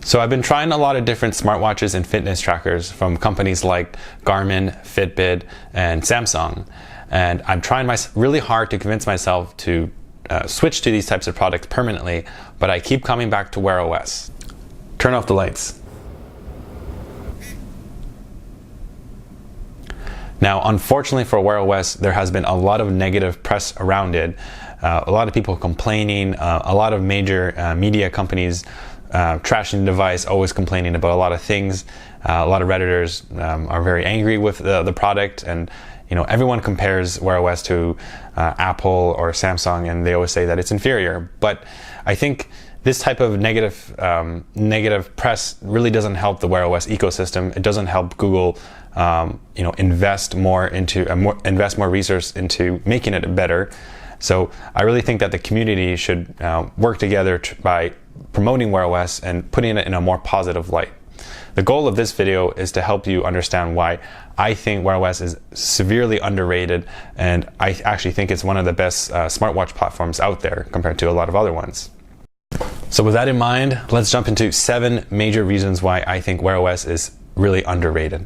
So I've been trying a lot of different smartwatches and fitness trackers from companies like Garmin, Fitbit, and Samsung. And I'm trying really hard to convince myself to switch to these types of products permanently, but I keep coming back to Wear OS. Turn off the lights. Now, unfortunately for Wear OS, there has been a lot of negative press around it. A lot of people complaining, a lot of major media companies trashing the device, always complaining about a lot of things. A lot of Redditors are very angry with the product, and everyone compares Wear OS to Apple or Samsung, and they always say that it's inferior. But I think this type of negative press really doesn't help the Wear OS ecosystem. It doesn't help Google invest more resource into making it better. So I really think that the community should work together by promoting Wear OS and putting it in a more positive light. The goal of this video is to help you understand why I think Wear OS is severely underrated, and I actually think it's one of the best smartwatch platforms out there compared to a lot of other ones. So with that in mind, let's jump into 7 major reasons why I think Wear OS is really underrated.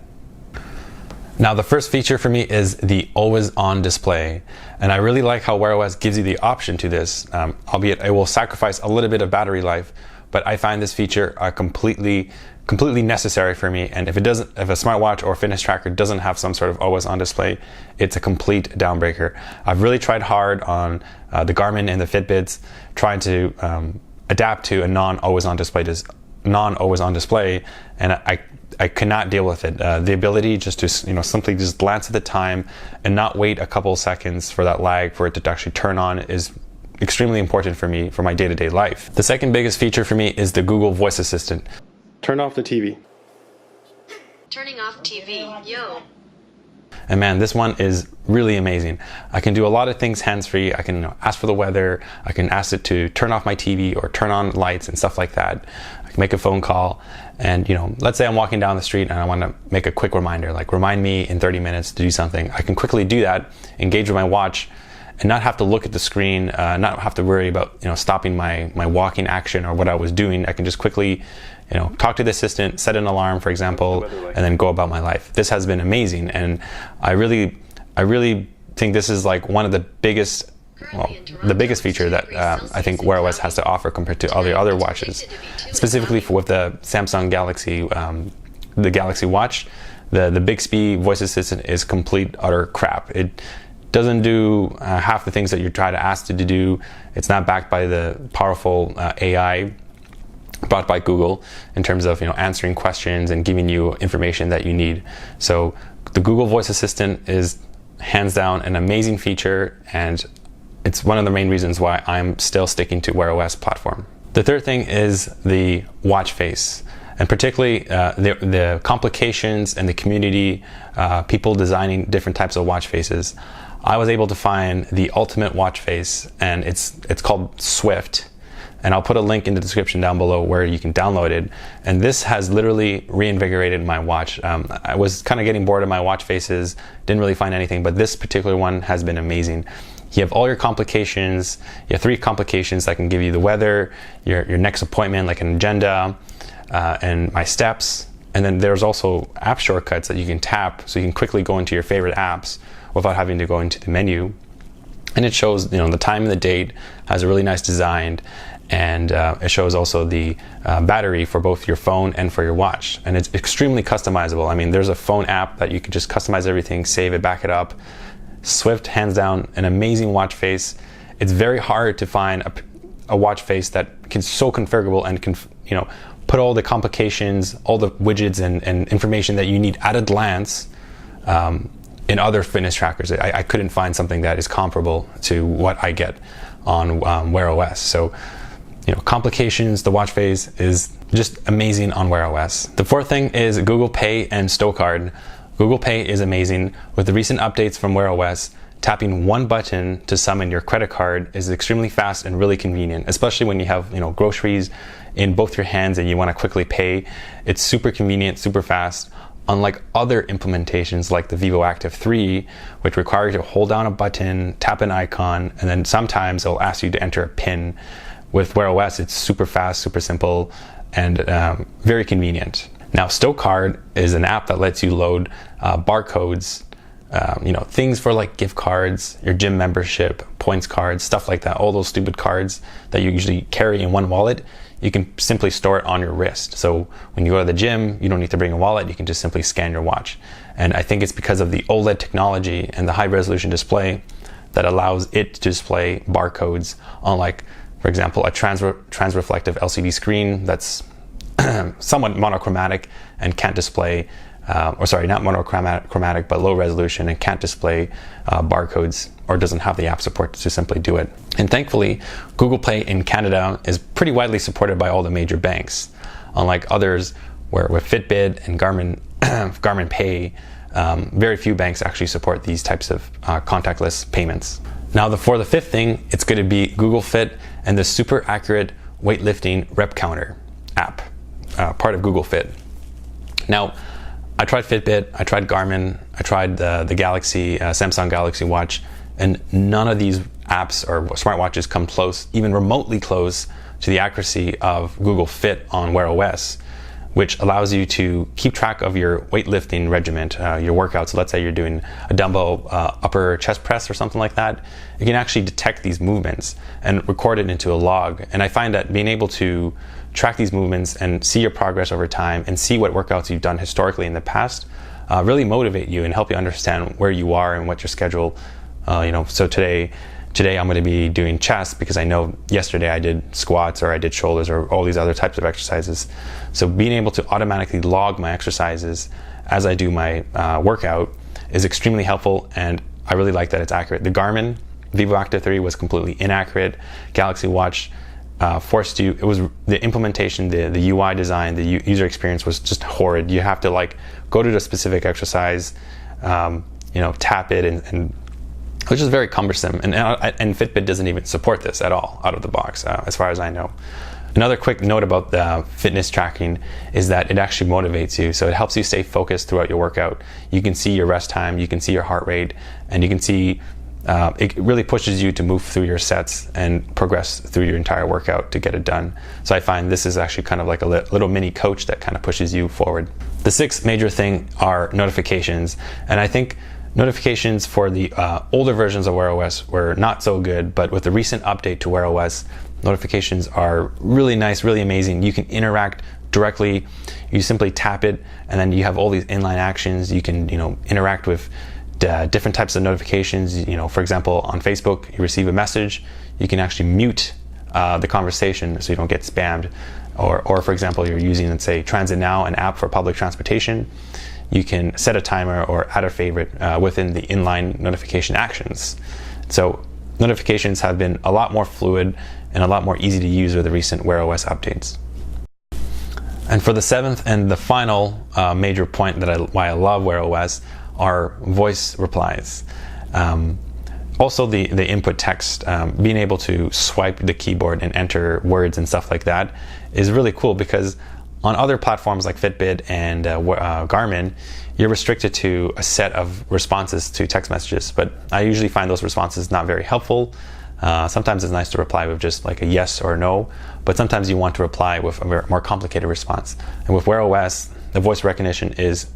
Now, the first feature for me is the always-on display, and I really like how Wear OS gives you the option to this, albeit it will sacrifice a little bit of battery life, but I find this feature completely necessary for me. And if a smartwatch or fitness tracker doesn't have some sort of always-on display, it's a complete downbreaker. I've really tried hard on the Garmin and the Fitbits, trying to adapt to a non-always-on display, and I cannot deal with it. The ability just to simply just glance at the time and not wait a couple seconds for that lag for it to actually turn on is extremely important for me for my day-to-day life. The second biggest feature for me is the Google Voice Assistant. Turn off the TV. Turning off TV, yo. And man, this one is really amazing. I can do a lot of things hands-free. I can ask for the weather. I can ask it to turn off my TV or turn on lights and stuff like that. I can make a phone call, and let's say I'm walking down the street and I want to make a quick reminder, like remind me in 30 minutes to do something. I can quickly do that, engage with my watch, and not have to look at the screen, not have to worry about stopping my walking action or what I was doing. I can just quickly talk to the assistant, set an alarm, for example, and then go about my life. This has been amazing, and I really think this is like one of the biggest feature that I think Wear OS has to offer compared to all the other watches. Specifically with the Samsung Galaxy, the Galaxy Watch, the Bixby voice assistant is complete utter crap. It doesn't do half the things that you try to ask it to do. It's not backed by the powerful AI brought by Google in terms of answering questions and giving you information that you need. So the Google Voice Assistant is hands down an amazing feature, and it's one of the main reasons why I'm still sticking to Wear OS platform. The third thing is the watch face, and particularly the complications and the community, people designing different types of watch faces. I was able to find the ultimate watch face, and it's called Swift. And I'll put a link in the description down below where you can download it. And this has literally reinvigorated my watch. I was kind of getting bored of my watch faces, didn't really find anything, but this particular one has been amazing. You have all your complications. You have 3 complications that can give you the weather, your next appointment, like an agenda, and my steps. And then there's also app shortcuts that you can tap, so you can quickly go into your favorite apps without having to go into the menu. And it shows the time and the date, has a really nice design, and it shows also the battery for both your phone and for your watch. And it's extremely customizable. I mean, there's a phone app that you can just customize everything, save it, back it up. Swift, hands down, an amazing watch face. It's very hard to find a watch face that can so configurable and can put all the complications, all the widgets and information that you need at a glance in other fitness trackers. I couldn't find something that is comparable to what I get on Wear OS. So complications, the watch face is just amazing on Wear OS. The fourth thing is Google Pay and Stowcard. Google Pay is amazing. With the recent updates from Wear OS, tapping one button to summon your credit card is extremely fast and really convenient, especially when you have groceries in both your hands and you want to quickly pay. It's super convenient, super fast. Unlike other implementations like the Vivo Active 3, which require you to hold down a button, tap an icon, and then sometimes it'll ask you to enter a PIN. With Wear OS, it's super fast, super simple. and very convenient. Now, Stocard is an app that lets you load barcodes, things for like gift cards, your gym membership, points cards, stuff like that. All those stupid cards that you usually carry in one wallet, you can simply store it on your wrist. So when you go to the gym, you don't need to bring a wallet. You can just simply scan your watch. And I think it's because of the OLED technology and the high resolution display that allows it to display barcodes on, like, for example, a transreflective LCD screen that's somewhat monochromatic and can't display, not monochromatic, but low resolution and can't display barcodes, or doesn't have the app support to simply do it. And thankfully, Google Pay in Canada is pretty widely supported by all the major banks, unlike others where with Fitbit and Garmin Pay, very few banks actually support these types of contactless payments. Now, for the fifth thing, it's going to be Google Fit and the super accurate weightlifting rep counter app, part of Google Fit. Now, I tried Fitbit, I tried Garmin, I tried the Galaxy, Samsung Galaxy Watch, and none of these apps or smartwatches come close, even remotely close, to the accuracy of Google Fit on Wear OS, which allows you to keep track of your weightlifting regimen, your workout. So let's say you're doing a dumbbell upper chest press or something like that. It can actually detect these movements and record it into a log. And I find that being able to track these movements and see your progress over time and see what workouts you've done historically in the past really motivate you and help you understand where you are and what your schedule. So today I'm going to be doing chest because I know yesterday I did squats or I did shoulders or all these other types of exercises. So being able to automatically log my exercises as I do my workout is extremely helpful, and I really like that it's accurate. The Garmin Vivo Active 3 was completely inaccurate. Galaxy Watch forced you, it was the implementation, the UI design, the user experience was just horrid. You have to go to the specific exercise, tap it and which is very cumbersome, and Fitbit doesn't even support this at all out of the box, as far as I know. Another quick note about the fitness tracking is that it actually motivates you, so it helps you stay focused throughout your workout. You can see your rest time, you can see your heart rate, and you can see it really pushes you to move through your sets and progress through your entire workout to get it done. So I find this is actually kind of like a little mini coach that kind of pushes you forward. The sixth major thing are notifications, and I think notifications for the older versions of Wear OS were not so good, but with the recent update to Wear OS, notifications are really nice, really amazing. You can interact directly. You simply tap it, and then you have all these inline actions. You can, interact with different types of notifications. For example, on Facebook, you receive a message, you can actually mute the conversation so you don't get spammed. Or for example, you're using, let's say, Transit Now, an app for public transportation. You can set a timer or add a favorite within the inline notification actions. So notifications have been a lot more fluid and a lot more easy to use with the recent Wear OS updates. And for the seventh and the final major point why I love Wear OS are voice replies. Also the input text, being able to swipe the keyboard and enter words and stuff like that is really cool, because on other platforms like Fitbit and Garmin, you're restricted to a set of responses to text messages, but I usually find those responses not very helpful. Sometimes it's nice to reply with just like a yes or a no, but sometimes you want to reply with a more complicated response. And with Wear OS, the voice recognition is,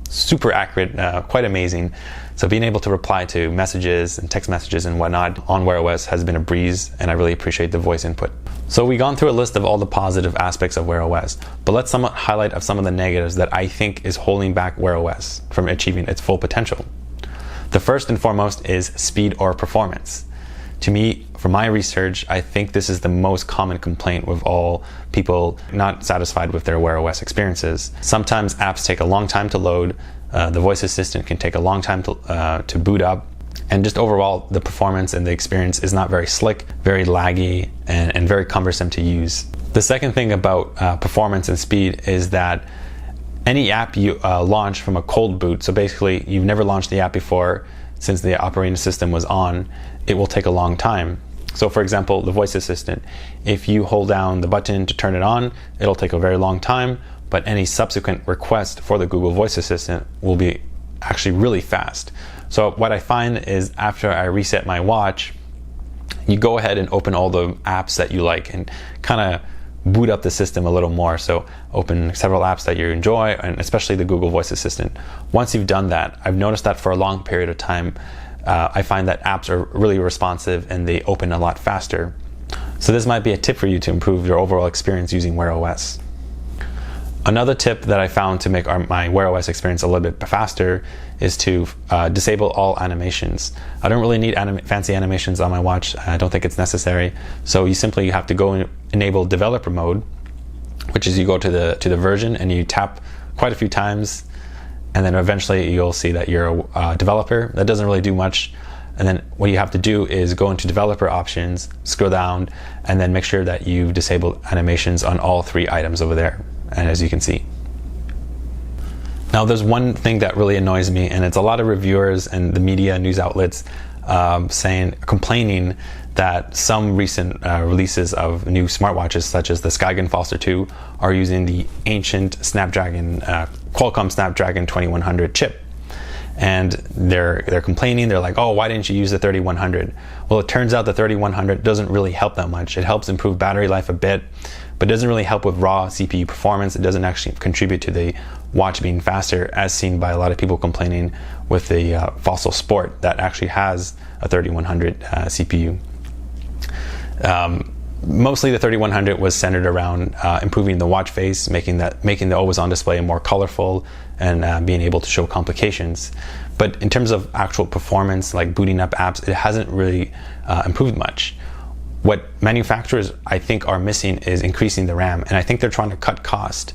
super accurate, quite amazing. So being able to reply to messages and text messages and whatnot on Wear OS has been a breeze, and I really appreciate the voice input. So we've gone through a list of all the positive aspects of Wear OS, but let's somewhat highlight of some of the negatives that I think is holding back Wear OS from achieving its full potential. The first and foremost is speed or performance. To me, from my research, I think this is the most common complaint with all people not satisfied with their Wear OS experiences. Sometimes apps take a long time to load, the voice assistant can take a long time to boot up, and just overall the performance and the experience is not very slick, very laggy, and very cumbersome to use. The second thing about performance and speed is that any app you launch from a cold boot, so basically you've never launched the app before, since the operating system was on, it will take a long time. So for example, the voice assistant, if you hold down the button to turn it on, it'll take a very long time, but any subsequent request for the Google Voice Assistant will be actually really fast. So what I find is after I reset my watch, you go ahead and open all the apps that you like and kind of boot up the system a little more. So open several apps that you enjoy, and especially the Google Voice Assistant. Once you've done that, I've noticed that for a long period of time, I find that apps are really responsive and they open a lot faster. So this might be a tip for you to improve your overall experience using Wear OS. Another tip that I found to make my Wear OS experience a little bit faster is to disable all animations. I don't really need fancy animations on my watch. I don't think it's necessary. So you simply have to go and enable developer mode, which is you go to the version and you tap quite a few times, and then eventually you'll see that you're a developer. That doesn't really do much. And then what you have to do is go into developer options, scroll down, and then make sure that you've disabled animations on all 3 items over there. And as you can see. Now there's one thing that really annoys me, and it's a lot of reviewers and the media news outlets complaining that some recent releases of new smartwatches, such as the Skygen Foster 2, are using the ancient Qualcomm Snapdragon 2100 chip. And they're complaining. They're like, oh, why didn't you use the 3100? Well, it turns out the 3100 doesn't really help that much. It helps improve battery life a bit, but doesn't really help with raw CPU performance. It doesn't actually contribute to the watch being faster, as seen by a lot of people complaining with the Fossil Sport that actually has a 3100 CPU. Mostly the 3100 was centered around improving the watch face, making the always-on display more colorful, and being able to show complications. But in terms of actual performance, like booting up apps, it hasn't really improved much. What manufacturers, I think, are missing is increasing the RAM, and I think they're trying to cut cost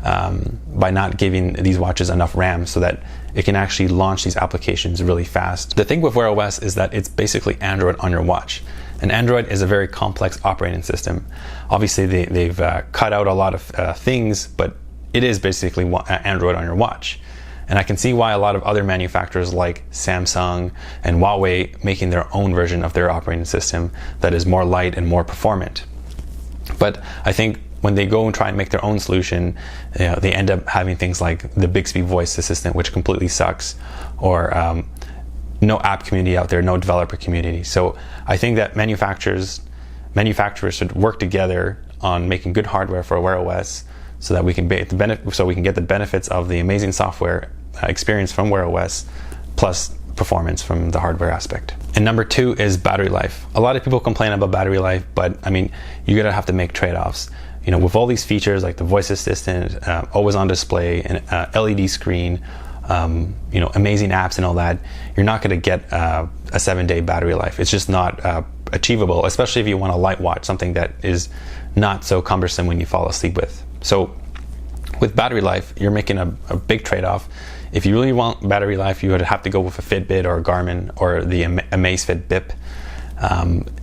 by not giving these watches enough RAM so that it can actually launch these applications really fast. The thing with Wear OS is that it's basically Android on your watch. And Android is a very complex operating system. Obviously, they've cut out a lot of things, but it is basically Android on your watch. And I can see why a lot of other manufacturers like Samsung and Huawei making their own version of their operating system that is more light and more performant. But I think when they go and try and make their own solution, they end up having things like the Bixby voice assistant, which completely sucks, or no app community out there, no developer community. So I think that manufacturers should work together on making good hardware for Wear OS, so that we can get the benefits of the amazing software experience from Wear OS, plus performance from the hardware aspect. And number 2 is battery life. A lot of people complain about battery life, but I mean, you're gonna have to make trade-offs. You know, with all these features like the voice assistant, always-on display, and LED screen, amazing apps and all that, you're not going to get a 7-day battery life. It's just not achievable, especially if you want a light watch, something that is not so cumbersome when you fall asleep with. So with battery life, you're making a big trade-off. If you really want battery life, you would have to go with a Fitbit or a Garmin or the Amazfit BIP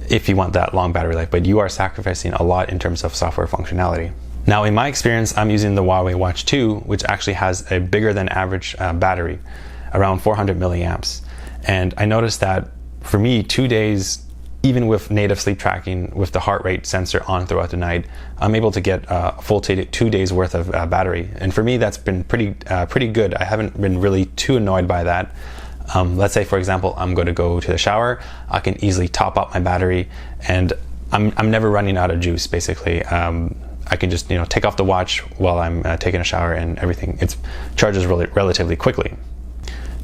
if you want that long battery life, but you are sacrificing a lot in terms of software functionality. Now, in my experience, I'm using the Huawei Watch 2, which actually has a bigger than average battery, around 400 milliamps. And I noticed that for me, 2 days, even with native sleep tracking, with the heart rate sensor on throughout the night, I'm able to get a full 2 days worth of battery. And for me, that's been pretty good. I haven't been really too annoyed by that. Let's say, for example, I'm going to go to the shower. I can easily top up my battery, and I'm never running out of juice, basically. I can just take off the watch while I'm taking a shower, and everything charges relatively quickly.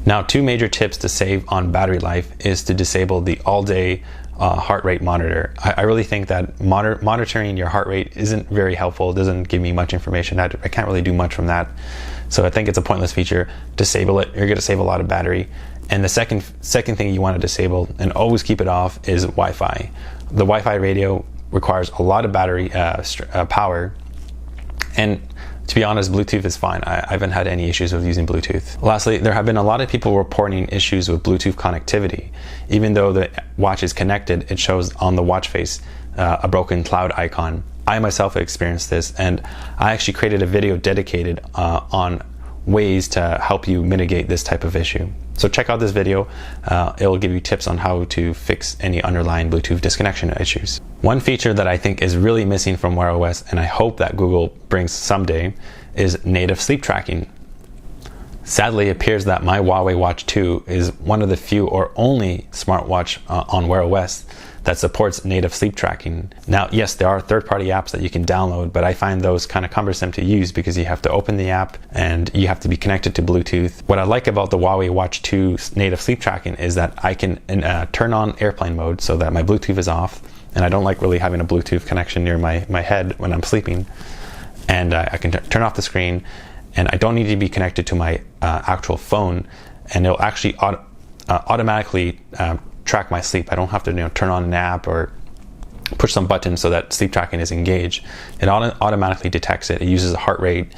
Now, 2 major tips to save on battery life is to disable the all-day heart rate monitor. I really think that monitoring your heart rate isn't very helpful. It doesn't give me much information. I can't really do much from that. So I think it's a pointless feature. Disable it. You're going to save a lot of battery. And the second thing you want to disable and always keep it off is Wi-Fi. The Wi-Fi radio requires a lot of battery power, and to be honest, Bluetooth is fine. I haven't had any issues with using Bluetooth. Lastly, there have been a lot of people reporting issues with Bluetooth connectivity. Even though the watch is connected, it shows on the watch face a broken cloud icon. I myself have experienced this, and I actually created a video dedicated on ways to help you mitigate this type of issue. So check out this video. It will give you tips on how to fix any underlying Bluetooth disconnection issues. One feature that I think is really missing from Wear OS, and I hope that Google brings someday, is native sleep tracking. Sadly, it appears that my Huawei Watch 2 is one of the few or only smartwatch on Wear OS that supports native sleep tracking. Now, yes, there are third-party apps that you can download, but I find those kind of cumbersome to use because you have to open the app and you have to be connected to Bluetooth. What I like about the Huawei Watch 2 native sleep tracking is that I can turn on airplane mode so that my Bluetooth is off, and I don't like really having a Bluetooth connection near my head when I'm sleeping. And I can turn off the screen, and I don't need to be connected to my actual phone, and it'll actually automatically track my sleep. I don't have to turn on an app or push some button so that sleep tracking is engaged. It automatically detects it. It uses a heart rate,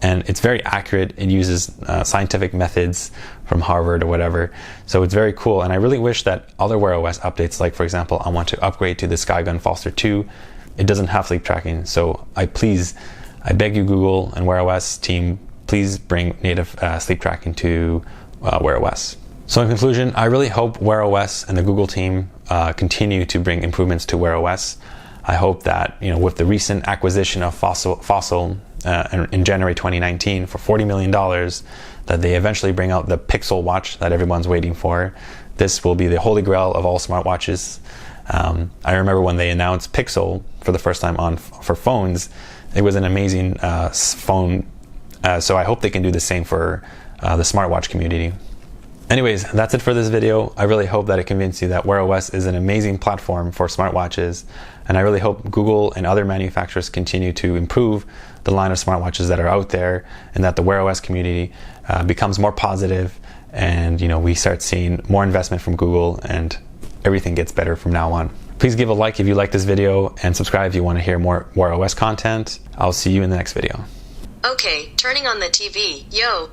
and it's very accurate. It uses scientific methods from Harvard or whatever. So it's very cool, and I really wish that other Wear OS updates, like for example, I want to upgrade to the Skygun Foster 2, it doesn't have sleep tracking. So I beg you, Google and Wear OS team, please bring native sleep tracking to Wear OS. So in conclusion, I really hope Wear OS and the Google team continue to bring improvements to Wear OS. I hope that with the recent acquisition of Fossil in January 2019 for $40 million, that they eventually bring out the Pixel watch that everyone's waiting for. This will be the holy grail of all smartwatches. I remember when they announced Pixel for the first time for phones, it was an amazing phone. So I hope they can do the same for the smartwatch community. Anyways, that's it for this video. I really hope that it convinced you that Wear OS is an amazing platform for smartwatches, and I really hope Google and other manufacturers continue to improve the line of smartwatches that are out there, and that the Wear OS community becomes more positive, and we start seeing more investment from Google, and everything gets better from now on. Please give a like if you like this video, and subscribe if you want to hear more Wear OS content. I'll see you in the next video. Okay, turning on the TV, yo.